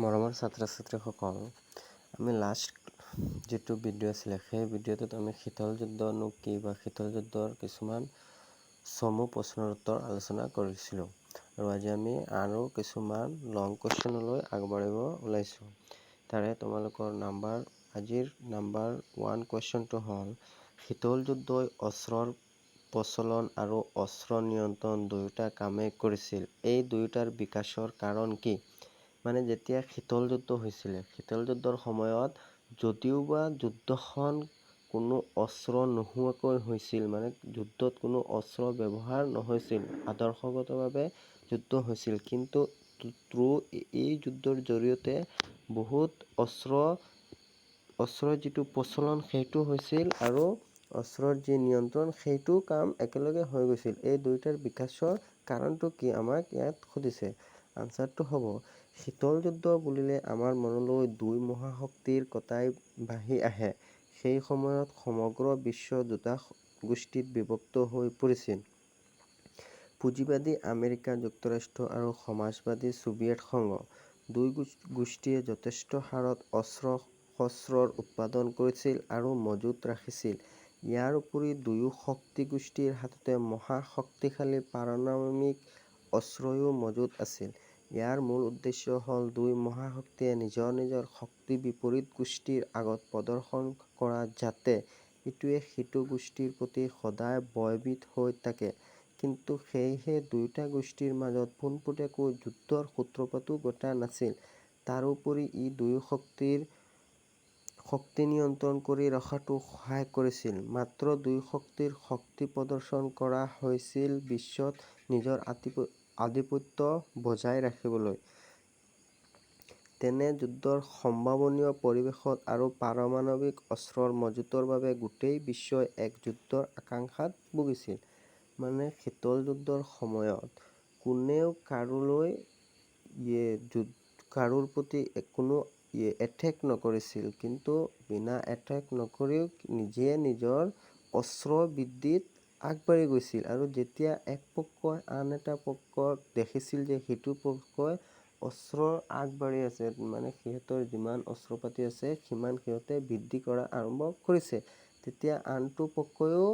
মৰমৰ ছাত্ৰ ছাত্ৰীসকল, আমি লাষ্ট যিটো ভিডিঅ' আছিলে সেই ভিডিঅ'টোত আমি শীতল যুদ্ধনো কি বা শীতল যুদ্ধৰ কিছুমান চমু প্ৰশ্নৰ উত্তৰ আলোচনা কৰিছিলোঁ। আৰু আজি আমি আৰু কিছুমান লং কুৱেশ্যনলৈ আগবাঢ়িব ওলাইছোঁ। তাৰে তোমালোকৰ আজিৰ নাম্বাৰ 1 কুৱেশ্যনটো হ'ল শীতল যুদ্ধই অস্ত্ৰৰ প্ৰচলন আৰু অস্ত্ৰ নিয়ন্ত্ৰণ দুয়োটা কামেই কৰিছিল। এই দুয়োটাৰ বিকাশৰ কাৰণ কি? মানে যেতিয়া শীতল যুদ্ধ হৈছিলে, শীতল যুদ্ধৰ সময়ত যদিওবা যুদ্ধখন কোনো অস্ত্ৰ নোহোৱাকৈ হৈছিল, মানে যুদ্ধত কোনো অস্ত্ৰ ব্যৱহাৰ নহৈছিল, আদৰ্শগতভাৱে যুদ্ধ হৈছিল, কিন্তু এই যুদ্ধৰ জৰিয়তে বহুত অস্ত্ৰৰ যিটো প্ৰচলন সেইটো হৈছিল আৰু অস্ত্ৰৰ যি নিয়ন্ত্ৰণ সেইটো কাম একেলগে হৈ গৈছিল। এই দুয়োটাৰ বিকাশৰ কাৰণটো কি আমাক ইয়াত সুধিছে। আনচাৰটো হ'ব শীতল যুদ্ধ বুলিলে আমাৰ মনলৈ দুই মহাশক্তিৰ কথাই ভাহি আহে। সেই সময়ত সমগ্ৰ বিশ্ব দুটা গোষ্ঠীত বিভক্ত হৈ পৰিছিল। পুঁজিবাদী আমেৰিকা যুক্তৰাষ্ট্ৰ আৰু সমাজবাদী ছোভিয়েট সংঘ। দুই গোষ্ঠীয়ে যথেষ্ট হাৰত অস্ত্ৰ-শস্ত্ৰৰ উৎপাদন কৰিছিল আৰু মজুত ৰাখিছিল। ইয়াৰ উপৰি দুয়ো শক্তি গোষ্ঠীৰ হাততে মহা শক্তিশালী পাৰমাণৱিক অস্ত্ৰও মজুত আছিল। ইয়াৰ মূল উদ্দেশ্য হ'ল দুই মহাশক্তিয়ে নিজৰ নিজৰ শক্তি বিপৰীত গোষ্ঠীৰ আগত প্ৰদৰ্শন কৰা যাতে ইটোৱে সিটো গোষ্ঠীৰ প্ৰতি সদায় ভয়ভীত হৈ থাকে। কিন্তু সেয়েহে দুয়োটা গোষ্ঠীৰ মাজত পোনপটীয়াকৈ যুদ্ধৰ সূত্ৰপাতো ঘটা নাছিল। তাৰোপৰি ই দুয়ো শক্তি নিয়ন্ত্ৰণ কৰি ৰখাতো সহায় কৰিছিল। মাত্ৰ দুয়ো শক্তিৰ শক্তি প্ৰদৰ্শন কৰা হৈছিল বিশ্বত নিজৰ আধিপত্য বজাই ৰাখিবলৈ। তেনে যুদ্ধৰ সম্ভাৱনীয় পৰিৱেশত আৰু পাৰমাণৱিক অস্ত্ৰৰ মজুতৰ বাবে গোটেই বিশ্বই এক যুদ্ধৰ আকাংক্ষাত ভুগিছিল। মানে শীতল যুদ্ধৰ সময়ত কোনেও কাৰোৰ প্ৰতি কোনো এটেক নকৰিছিল, কিন্তু বিনা এটেক নকৰিও নিজে নিজৰ অস্ত্ৰ বৃদ্ধিত আগবাঢ়ি গৈছিল। আৰু যেতিয়া এক পক্ষই আন এটা পক্ষক দেখিছিল যে সিটো পক্ষই অস্ত্ৰ আগবাঢ়ি আছে, মানে সিহঁতৰ যিমান অস্ত্ৰ পাতি আছে সিমান সিহঁতে বৃদ্ধি কৰা আৰম্ভ কৰিছে, তেতিয়া আনটো পক্ষইও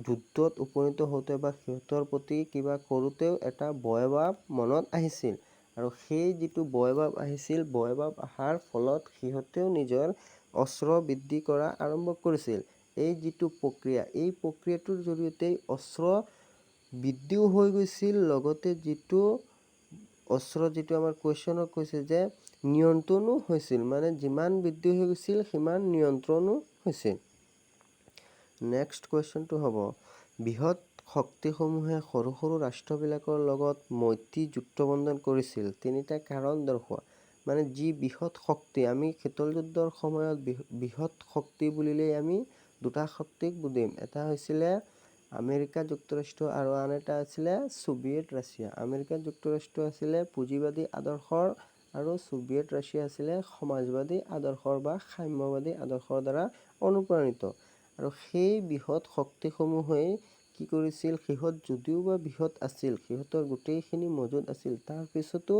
যুদ্ধত উপনীত হওঁতে বা সিহঁতৰ প্ৰতি কিবা কৰোঁতেও এটা ভয়ভাৱ মনত আহিছিল। আৰু সেই যিটো ভয়ভাৱ আহিছিল, ভয়ভাৱ অহাৰ ফলত সিহঁতেও নিজৰ অস্ত্ৰ বৃদ্ধি কৰা আৰম্ভ কৰিছিল। এই যিটো প্ৰক্ৰিয়া, এই প্ৰক্ৰিয়াটোৰ জৰিয়তে অস্ত্ৰ বৃদ্ধিও হৈ গৈছিল, লগতে যিটো আমাৰ কুৱেশ্যনত কৈছে যে নিয়ন্ত্ৰণো হৈছিল, মানে যিমান বৃদ্ধি হৈ গৈছিল সিমান নিয়ন্ত্ৰণো হৈছিল। নেক্সট কুৱেশ্যনটো হ'ব বৃহৎ শক্তিসমূহে সৰু সৰু ৰাষ্ট্ৰবিলাকৰ লগত মৈত্ৰী জোঁটবন্ধন কৰিছিল। তিনিটা কাৰণ দৰ্শোৱা। মানে যি বৃহৎ শক্তি, আমি শীতল যুদ্ধৰ সময়ত বৃহৎ শক্তি বুলিলেই আমি দুটা শক্তিক বুজিম। এটা হৈছিলে আমেৰিকা যুক্তৰাষ্ট্ৰ আৰু আন এটা আছিলে ছোভিয়েট ৰাছিয়া। আমেৰিকা যুক্তৰাষ্ট্ৰ আছিলে পুঁজিবাদী আদৰ্শৰ আৰু ছোভিয়েট ৰাছিয়া আছিলে সমাজবাদী আদৰ্শৰ বা সাম্যবাদী আদৰ্শৰ দ্বাৰা অনুপ্ৰাণিত। আৰু সেই বৃহৎ শক্তিসমূহেই কি কৰিছিল, সিহঁত যদিওবা বৃহৎ আছিল, সিহঁতৰ গোটেইখিনি মজুত আছিল, তাৰপিছতো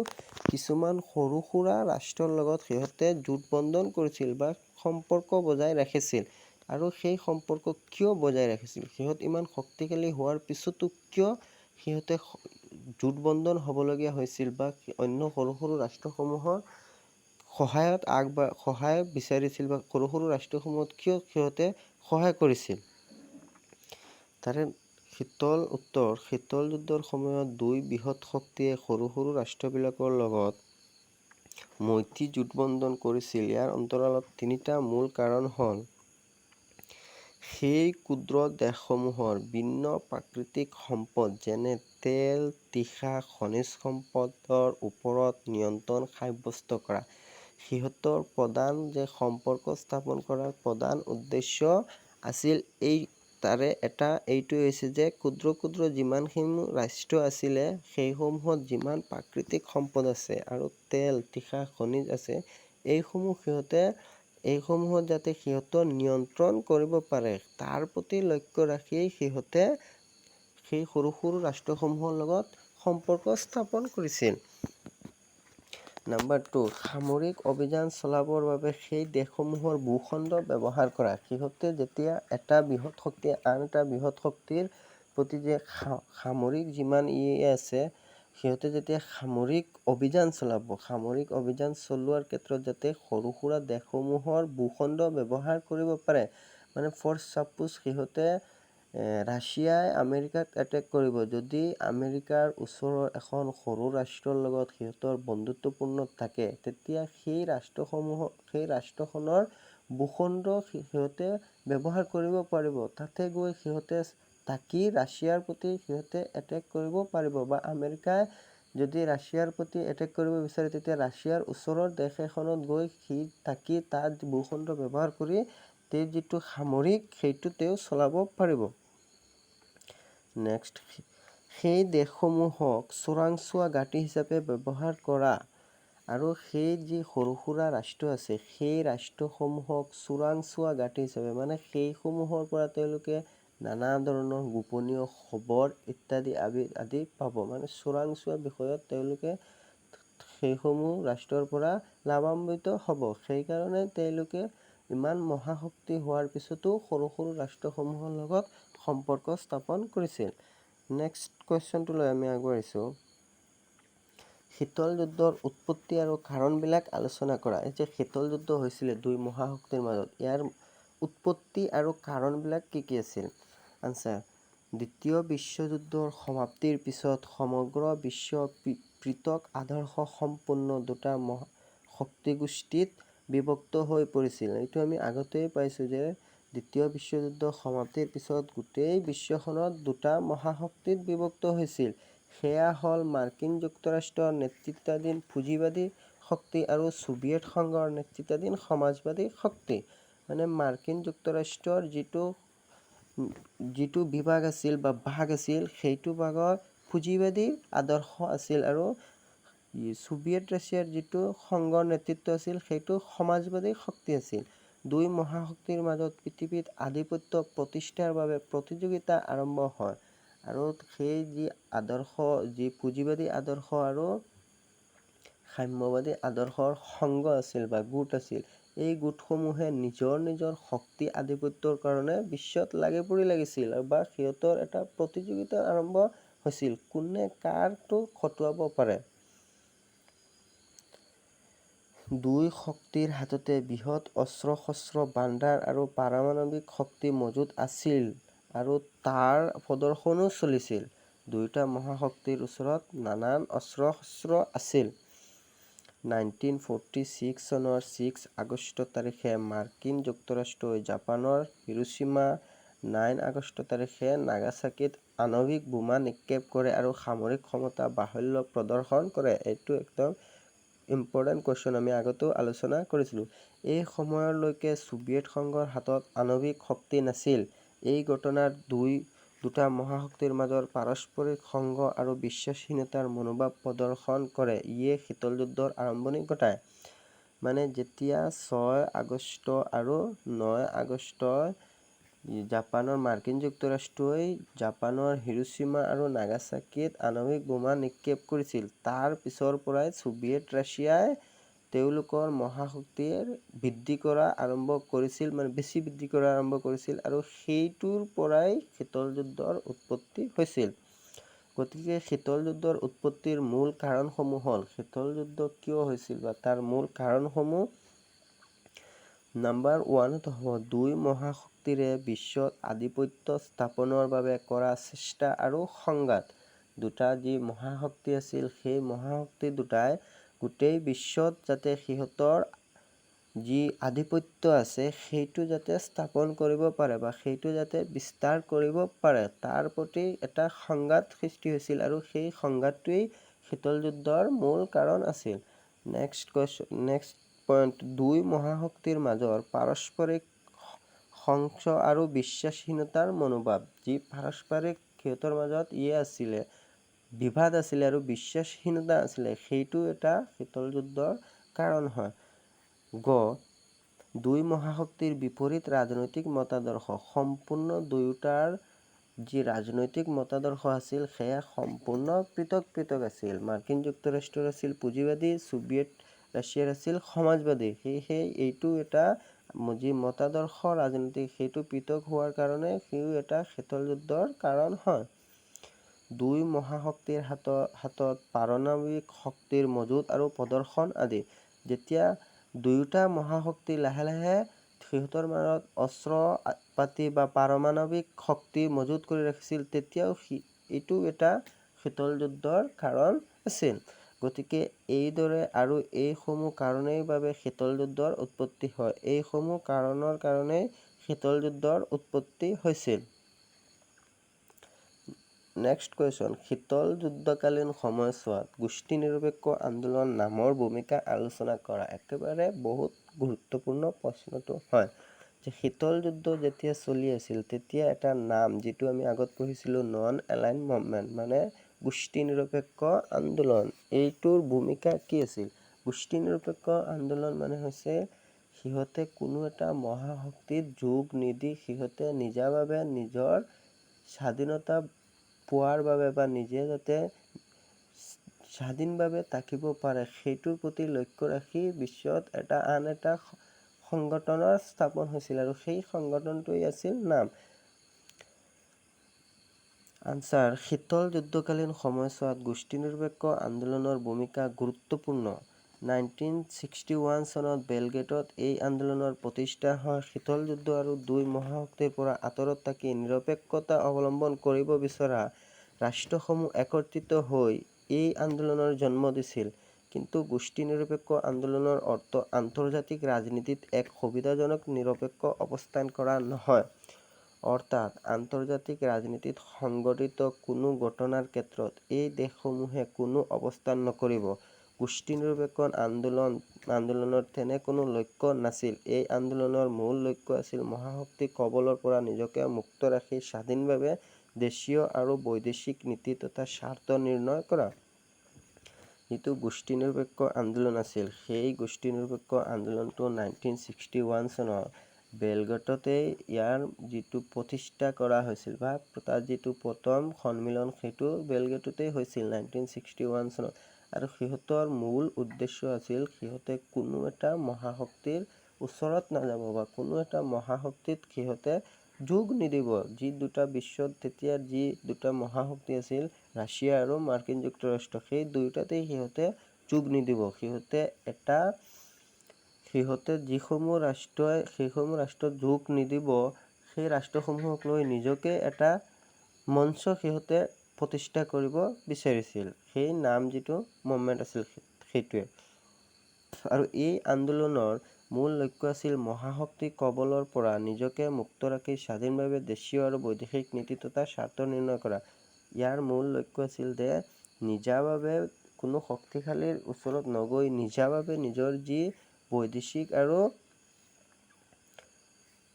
কিছুমান সৰু সুৰা ৰাষ্ট্ৰৰ লগত সিহঁতে জোঁটবন্ধন কৰিছিল বা সম্পৰ্ক বজাই ৰাখিছিল। আৰু সেই সম্পৰ্ক কিয় বজাই ৰাখিছিল, সিহঁত ইমান শক্তিশালী হোৱাৰ পিছতো কিয় সিহঁতে জোঁটবন্ধন হ'বলগীয়া হৈছিল বা অন্য সৰু সৰু ৰাষ্ট্ৰসমূহৰ সহায় বিচাৰিছিল বা সৰু সৰু ৰাষ্ট্ৰসমূহত কিয় সিহঁতে সহায় কৰিছিল। তাৰে শীতল যুদ্ধৰ সময়ত দুই বৃহৎ শক্তিয়ে সৰু সৰু ৰাষ্ট্ৰবিলাকৰ লগত মৈত্ৰী জোঁটবন্ধন কৰিছিল। ইয়াৰ অন্তৰালত তিনিটা মূল কাৰণ হ'ল সেই ক্ষুদ্ৰ দেশসমূহৰ ভিন্ন প্ৰাকৃতিক সম্পদ যেনে তেল, তীখা, খনিজ সম্পদৰ ওপৰত নিয়ন্ত্ৰণ সাব্যস্ত কৰা। সিহঁতৰ প্ৰধান যে সম্পৰ্ক স্থাপন কৰাৰ প্ৰধান উদ্দেশ্য আছিল তাৰে এটা এইটোৱে হৈছে যে ক্ষুদ্ৰ ক্ষুদ্ৰ যিমানখিনি ৰাষ্ট্ৰ আছিলে সেইসমূহত যিমান প্ৰাকৃতিক সম্পদ আছে আৰু তেল, তীখা, খনিজ আছে, এইসমূহত যাতে সিহঁতৰ নিয়ন্ত্ৰণ কৰিব পাৰে, তাৰ প্ৰতি লক্ষ্য ৰাখিয়েই সিহঁতে সেই সৰু সৰু ৰাষ্ট্ৰসমূহৰ লগত সম্পৰ্ক স্থাপন কৰিছিল। নাম্বাৰ 2, সামৰিক অভিযান চলাবৰ বাবে সেই দেশসমূহৰ ভূখণ্ড ব্যৱহাৰ কৰা। সিহঁতে যেতিয়া এটা বৃহৎ শক্তিয়ে আন এটা বৃহৎ শক্তিৰ প্ৰতি যে সামৰিক যিমান আছে, সিহঁতে যেতিয়া সামৰিক অভিযান চলাব, সামৰিক অভিযান চলোৱাৰ ক্ষেত্ৰত যাতে সৰু সুৰা দেশসমূহৰ ভূখণ্ড ব্যৱহাৰ কৰিব পাৰে। মানে ফৰ চাপোজ সিহঁতে ৰাছিয়াই আমেৰিকাক এটেক কৰিব, যদি আমেৰিকাৰ ওচৰৰ এখন সৰু ৰাষ্ট্ৰৰ লগত সিহঁতৰ বন্ধুত্বপূৰ্ণ থাকে, তেতিয়া সেই ৰাষ্ট্ৰখনৰ ভূখণ্ড সিহঁতে ব্যৱহাৰ কৰিব পাৰিব। তাতে গৈ সিহঁতে তাকি ৰাছিয়াৰ প্ৰতি সিহঁতে এটেক কৰিব পাৰিব, বা আমেৰিকাই যদি ৰাছিয়াৰ প্ৰতি এটেক কৰিব বিচাৰে, তেতিয়া ৰাছিয়াৰ ওচৰৰ দেশ এখনত গৈ সি তাকি তাত ভূখণ্ড ব্যৱহাৰ কৰি তেওঁ যিটো সামৰিক সেইটো তেওঁ চলাব পাৰিব। নেক্সট, সেই দেশসমূহক চোৰাংচোৱা ঘাটি হিচাপে ব্যৱহাৰ কৰা, আৰু সেই যি সৰু সুৰা ৰাষ্ট্ৰ আছে সেই ৰাষ্ট্ৰসমূহক চোৰাংচোৱা ঘাটি হিচাপে, মানে সেইসমূহৰ পৰা তেওঁলোকে নানা ধৰণৰ গোপনীয় খবৰ ইত্যাদি আদি পাব। মানে চোৰাংচোৱা বিষয়ত তেওঁলোকে সেইসমূহ ৰাষ্ট্ৰৰ পৰা লাভান্বিত হ'ব। সেইকাৰণে তেওঁলোকে ইমান মহাশক্তি হোৱাৰ পিছতো সৰু সৰু ৰাষ্ট্ৰসমূহৰ লগত সম্পৰ্ক স্থাপন কৰিছিল। নেক্সট কুৱেশ্যনটোলৈ আমি আগুৱাইছোঁ। শীতল যুদ্ধৰ উৎপত্তি আৰু কাৰণবিলাক আলোচনা কৰা। এই যে শীতল যুদ্ধ হৈছিলে দুই মহাশক্তিৰ মাজত, ইয়াৰ উৎপত্তি আৰু কাৰণবিলাক কি কি আছিল? আনচাৰ, দ্বিতীয় বিশ্বযুদ্ধৰ সমাপ্তিৰ পিছত সমগ্ৰ বিশ্ব পৃথক আদৰ্শ সম্পন্ন দুটা শক্তিগোষ্ঠীত বিভক্ত হৈ পৰিছিল। এইটো আমি আগতেই পাইছোঁ যে দ্বিতীয় বিশ্বযুদ্ধ সমাপ্তিৰ পিছত গোটেই বিশ্বখনত দুটা মহাশক্তিত বিভক্ত হৈছিল। সেয়া হ'ল মাৰ্কিন যুক্তৰাষ্ট্ৰৰ নেতৃত্বাধীন পুঁজিবাদী শক্তি আৰু ছোভিয়েট সংঘৰ নেতৃত্বাধীন সমাজবাদী শক্তি। মানে মাৰ্কিন যুক্তৰাষ্ট্ৰৰ যিটো বিভাগ আছিল বা ভাগ আছিল, সেইটো ভাগৰ পুঁজিবাদী আদৰ্শ আছিল, আৰু ছোভিয়েট ৰাছিয়াৰ যিটো সংঘৰ নেতৃত্ব আছিল সেইটো সমাজবাদী শক্তি আছিল। দুই মহাশক্তিৰ মাজত পৃথিৱীত আধিপত্য প্ৰতিষ্ঠাৰ বাবে প্ৰতিযোগিতা আৰম্ভ হয়, আৰু সেই যি আদৰ্শ, যি পুঁজিবাদী আদৰ্শ আৰু সাম্যবাদী আদৰ্শৰ সংঘ আছিল বা গোট আছিল, এই গোটসমূহে নিজৰ নিজৰ শক্তি আধিপত্যৰ কাৰণে বিশ্বত লাগিছিল, বা সিহঁতৰ এটা প্ৰতিযোগিতা আৰম্ভ হৈছিল, কোনে কাৰটো খটুৱাব পাৰে। দুই শক্তিৰ হাততে বৃহৎ অস্ত্ৰ শস্ত্ৰ ভাণ্ডাৰ আৰু পাৰমাণৱিক শক্তি মজুত আছিল, আৰু তাৰ প্ৰদৰ্শনো চলিছিল। দুয়োটা মহাশক্তিৰ ওচৰত নানান অস্ত্ৰ শস্ত্ৰ আছিল। 1946 চনৰ 6 আগষ্ট তাৰিখে মাৰ্কিন যুক্তৰাষ্ট্ৰই জাপানৰ হিৰোশ্বিমা, 9 আগষ্ট তাৰিখে নাগাচাকিত আণৱিক বোমা নিক্ষেপ কৰে আৰু সামৰিক ক্ষমতা বাহুল্য প্ৰদৰ্শন কৰে। এইটো একদম ইম্পৰ্টেণ্ট কুৱেশ্যন, আমি আগতেও আলোচনা কৰিছিলোঁ। এই সময়লৈকে ছোভিয়েট সংঘৰ হাতত আণৱিক শক্তি নাছিল। এই ঘটনাৰ দুটা মহাশক্তিৰ মাজৰ পাৰস্পৰিক সংঘ আৰু বিশ্বাসহীনতাৰ মনোভাৱ প্ৰদৰ্শন কৰে। ইয়ে শীতল যুদ্ধৰ আৰম্ভণি ঘটায়। মানে যেতিয়া 6 আগষ্ট আৰু 9 আগষ্ট মাৰ্কিন যুক্তৰাষ্ট্ৰই জাপানৰ হিৰোশ্বিমা আৰু নাগাচাকিত আণৱিক বোমা নিক্ষেপ কৰিছিল, তাৰ পিছৰ পৰাই ছোভিয়েট ৰাছিয়াই তেওঁলোকৰ মহাশক্তিৰ বৃদ্ধি কৰা আৰম্ভ কৰিছিল, মানে বেছি বৃদ্ধি কৰা আৰম্ভ কৰিছিল, আৰু সেইটোৰ পৰাই শীতল যুদ্ধৰ উৎপত্তি হৈছিল। গতিকে শীতল যুদ্ধৰ উৎপত্তিৰ মূল কাৰণসমূহ হ'ল, শীতল যুদ্ধ কিয় হৈছিল বা তাৰ মূল কাৰণসমূহ। নাম্বাৰ 1 হ'ব দুই মহাশক্তিৰে বিশ্বত আধিপত্য স্থাপনৰ বাবে কৰা চেষ্টা আৰু সংঘাত। দুটা যি মহাশক্তি আছিল, সেই মহাশক্তি দুটাই গোটেই বিশ্বত যাতে সিহঁতৰ যি আধিপত্য আছে সেইটো যাতে স্থাপন কৰিব পাৰে বা সেইটো যাতে বিস্তাৰ কৰিব পাৰে, তাৰ প্ৰতি এটা সংঘাত সৃষ্টি হৈছিল, আৰু সেই সংঘাতটোৱেই শীতল যুদ্ধৰ মূল কাৰণ আছিল। নেক্সট পইণ্ট, দুই মহাশক্তিৰ মাজৰ পাৰস্পৰিক সংশয় আৰু বিশ্বাসহীনতাৰ মনোভাৱ। যি পাৰস্পৰিক সিহঁতৰ মাজত আছিলে, বিবাদ আছিলে আৰু বিশ্বাসহীনতা আছিলে, সেইটো এটা শীতল যুদ্ধৰ কাৰণ হয়। দুই মহাশক্তিৰ বিপৰীত ৰাজনৈতিক মতাদৰ্শ। সম্পূৰ্ণ দুয়োটাৰ যি ৰাজনৈতিক মতাদৰ্শ আছিল সেয়া সম্পূৰ্ণ পৃথক পৃথক আছিল। মাৰ্কিন যুক্তৰাষ্ট্ৰৰ আছিল পুঁজিবাদী, ছোভিয়েট ৰাছিয়াৰ আছিল সমাজবাদী। সেয়েহে এইটো এটা যি মতাদৰ্শ ৰাজনীতিক সেইটো পৃথক হোৱাৰ কাৰণে সিও এটা শীতল যুদ্ধৰ কাৰণ হয়। দুই মহাশক্তিৰ হাতত পাৰমাণৱিক শক্তিৰ মজুত আৰু প্ৰদৰ্শন আদি। যেতিয়া দুয়োটা মহাশক্তি লাহে লাহে সিহঁতৰ মাজত অস্ত্ৰ পাতি বা পাৰমাণৱিক শক্তি মজুত কৰি ৰাখিছিল, তেতিয়াও এইটো এটা শীতল যুদ্ধৰ কাৰণ আছিল। গতিকে এইদৰে আৰু এইসমূহ কাৰণৰ বাবে শীতল যুদ্ধৰ উৎপত্তি হয়। এইসমূহ কাৰণৰ কাৰণেই শীতল যুদ্ধৰ উৎপত্তি হৈছিল। নেক্সট কুৱেশ্যন, শীতল যুদ্ধকালীন সময়ছোৱাত গোষ্ঠী নিৰপেক্ষ আন্দোলন নামৰ ভূমিকা আলোচনা কৰা। একেবাৰে বহুত গুৰুত্বপূৰ্ণ প্ৰশ্নটো হয় যে শীতল যুদ্ধ যেতিয়া চলি আছিল তেতিয়া এটা নাম যিটো আমি আগত পঢ়িছিলোঁ নন এলাইন মুভমেণ্ট মানে গোষ্ঠী নিৰপেক্ষ আন্দোলন, এইটোৰ ভূমিকা কি আছিল? গোষ্ঠী নিৰপেক্ষ আন্দোলন মানে হৈছে সিহঁতে কোনো এটা মহাশক্তিত যোগ নিদি সিহঁতে নিজাভাৱে নিজৰ স্বাধীনতা পোৱাৰ বাবে বা নিজে যাতে স্বাধীনভাৱে থাকিব পাৰে সেইটোৰ প্ৰতি লক্ষ্য ৰাখি বিশ্বত আন এটা সংগঠনৰ স্থাপন হৈছিল আৰু সেই সংগঠনটোৱেই আছিল নাম। আনচাৰ, শীতল যুদ্ধকালীন সময়ছোৱাত গোষ্ঠী নিৰপেক্ষ আন্দোলনৰ ভূমিকা গুৰুত্বপূৰ্ণ। 1961 চনত বেলগ্ৰেডত এই আন্দোলনৰ প্ৰতিষ্ঠা হয়। শীতল যুদ্ধ আৰু দুই মহাশক্তিৰ পৰা আঁতৰত থাকি নিৰপেক্ষতা অৱলম্বন কৰিব বিচৰা ৰাষ্ট্ৰসমূহ একত্ৰিত হৈ এই আন্দোলনৰ জন্ম দিছিল। কিন্তু গোষ্ঠী নিৰপেক্ষ আন্দোলনৰ অৰ্থ আন্তৰ্জাতিক ৰাজনীতিত এক সুবিধাজনক নিৰপেক্ষ অৱস্থান কৰা নহয়। অৰ্থাৎ আন্তৰ্জাতিক ৰাজনীতিত সংঘটিত কোনো ঘটনাৰ ক্ষেত্ৰত এই দেশসমূহে কোনো অৱস্থান নকৰিব। গোষ্ঠী নিৰপেক্ষ আন্দোলনৰ তেনে কোনো লক্ষ্য নাছিল। এই আন্দোলনৰ মূল লক্ষ্য আছিল মহাশক্তিৰ কবলৰ পৰা নিজকে মুক্ত ৰাখি স্বাধীনভাৱে দেশীয় আৰু বৈদেশিক নীতি তথা স্বাৰ্থ নিৰ্ণয় কৰা। যিটো গোষ্ঠী নিৰপেক্ষ আন্দোলন আছিল সেই গোষ্ঠী নিৰপেক্ষ আন্দোলনটো 1961 চনৰ বেলগ্ৰেডতে ইয়াৰ যিটো প্ৰতিষ্ঠা কৰা হৈছিল বা তাৰ যিটো প্ৰথম সন্মিলন সেইটো বেলগ্ৰেডতে হৈছিল 1961 চনত। আৰু সিহঁতৰ মূল উদ্দেশ্য আছিল সিহঁতে কোনো এটা মহাশক্তিৰ ওচৰত নাযাব বা কোনো এটা মহাশক্তিত সিহঁতে যোগ নিদিব। যি দুটা বিশ্বত তেতিয়া যি দুটা মহাশক্তি আছিল ৰাছিয়া আৰু মাৰ্কিন যুক্তৰাষ্ট্ৰ, সেই দুয়োটাতেই সিহঁতে যোগ নিদিব। সিহঁতে যিসমূহ ৰাষ্ট্ৰত যোগ নিদিব সেই ৰাষ্ট্ৰসমূহক লৈ নিজকে এটা মঞ্চ সিহঁতে প্ৰতিষ্ঠা কৰিব বিচাৰিছিল। সেই নাম যিটো মুভমেণ্ট আছিল সেইটোৱে। আৰু এই আন্দোলনৰ মূল লক্ষ্য আছিল মহাশক্তিৰ কবলৰ পৰা নিজকে মুক্ত ৰাখি স্বাধীনভাৱে দেশীয় আৰু বৈদেশিক নীতি তথা স্বাৰ্থ নিৰ্ণয় কৰা। ইয়াৰ মূল লক্ষ্য আছিল যে নিজাভাৱে কোনো শক্তিশালীৰ ওচৰত নগৈ নিজাভাৱে নিজৰ যি বৈদেশিক আৰু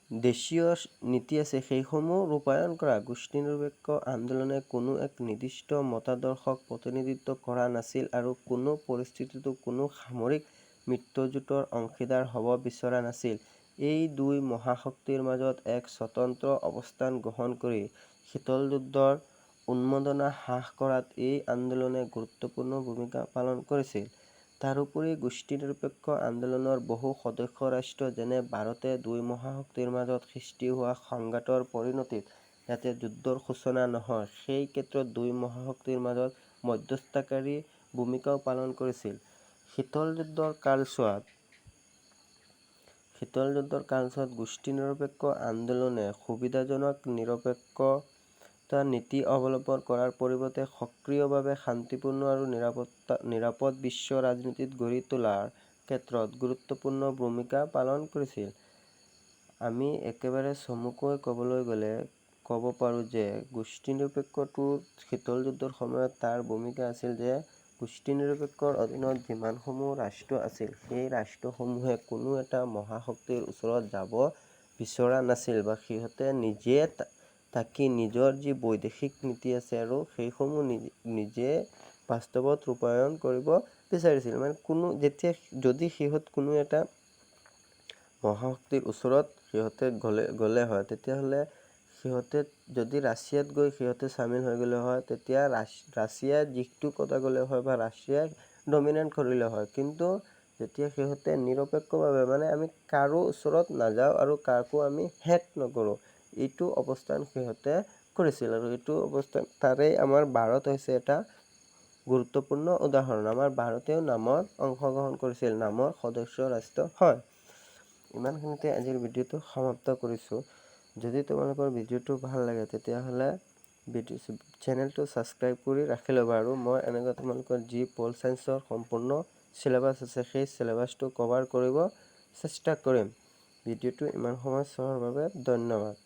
দেশীয় নীতি আছে সেইসমূহ ৰূপায়ণ কৰা। গোষ্ঠী নিৰপেক্ষ আন্দোলনে কোনো এক নিৰ্দিষ্ট মতাদৰ্শক প্ৰতিনিধিত্ব কৰা নাছিল আৰু কোনো পৰিস্থিতিতো কোনো সামৰিক মিত্ৰজোঁটৰ অংশীদাৰ হ'ব বিচৰা নাছিল। এই দুই মহাশক্তিৰ মাজত এক স্বতন্ত্ৰ অৱস্থান গ্ৰহণ কৰি শীতল যুদ্ধৰ উন্মাদনা হ্ৰাস কৰাত এই আন্দোলনে গুৰুত্বপূৰ্ণ ভূমিকা পালন কৰিছিল। তাৰোপৰি গোষ্ঠী নিৰপেক্ষ আন্দোলনৰ বহু সদস্য ৰাষ্ট্ৰ যেনে ভাৰতে দুই মহাশক্তিৰ মাজত সৃষ্টি হোৱা সংঘাতৰ পৰিণতিত যাতে যুদ্ধৰ সূচনা নহয় সেই ক্ষেত্ৰত দুই মহাশক্তিৰ মাজত মধ্যস্থতাকাৰী ভূমিকাও পালন কৰিছিল। শীতল যুদ্ধৰ কালছোৱাত গোষ্ঠী নিৰপেক্ষ আন্দোলনে সুবিধাজনক নিৰপেক্ষতা নীতি অৱলম্বন কৰাৰ পৰিৱৰ্তে সক্ৰিয়ভাৱে শান্তিপূৰ্ণ আৰু নিৰাপদ বিশ্ব ৰাজনীতি গঢ়ি তোলাৰ ক্ষেত্ৰত গুৰুত্বপূৰ্ণ ভূমিকা পালন কৰিছিল। আমি একেবাৰে চমুকৈ ক'বলৈ গ'লে ক'ব পাৰোঁ যে গোষ্ঠী নিৰপেক্ষটোত শীতল যুদ্ধৰ সময়ত তাৰ ভূমিকা আছিল যে গোষ্ঠী নিৰপেক্ষৰ অধীনত যিমানসমূহ ৰাষ্ট্ৰ আছিল সেই ৰাষ্ট্ৰসমূহে কোনো এটা মহাশক্তিৰ ওচৰত যাব বিচৰা নাছিল বা সিহঁতে নিজে থাকি নিজৰ যি বৈদেশিক নীতি আছে আৰু সেইসমূহ নিজে বাস্তৱত ৰূপায়ণ কৰিব বিচাৰিছিল। মানে যদি সিহঁত কোনো এটা মহাশক্তিৰ ওচৰত সিহঁতে গ'লে হয় তেতিয়াহ'লে সিহঁতে যদি ৰাছিয়াত গৈ সিহঁতে চামিল হৈ গ'লে হয়, তেতিয়া ৰাছিয়াৰ দিশটো কটা গ'লে হয় বা ৰাছিয়াক ডমিনেণ্ট কৰিলে হয়। কিন্তু যেতিয়া সিহঁতে নিৰপেক্ষভাৱে মানে আমি কাৰো ওচৰত নাযাওঁ আৰু কাকো আমি হেট নকৰোঁ, এইটো অৱস্থান সিহঁতে কৰিছিল। আৰু এইটো অৱস্থান তাৰেই আমাৰ ভাৰত হৈছে এটা গুৰুত্বপূৰ্ণ উদাহৰণ। আমাৰ ভাৰতেও নামত অংশগ্ৰহণ কৰিছিল, নামৰ সদস্য ৰাষ্ট্ৰ হয়। ইমানখিনিতে আজিৰ ভিডিঅ'টো সমাপ্ত কৰিছোঁ। যদি তোমালোকৰ ভিডিঅ'টো ভাল লাগে তেতিয়াহ'লে চেনেলটো ছাবস্ক্ৰাইব কৰি ৰাখি ল'বা। আৰু মই এনেকৈ তোমালোকৰ যি পল চায়েন্সৰ সম্পূৰ্ণ চিলেবাছ আছে সেই চিলেবাছটো কভাৰ কৰিব চেষ্টা কৰিম। ভিডিঅ'টো ইমান সময় চোৱাৰ বাবে ধন্যবাদ।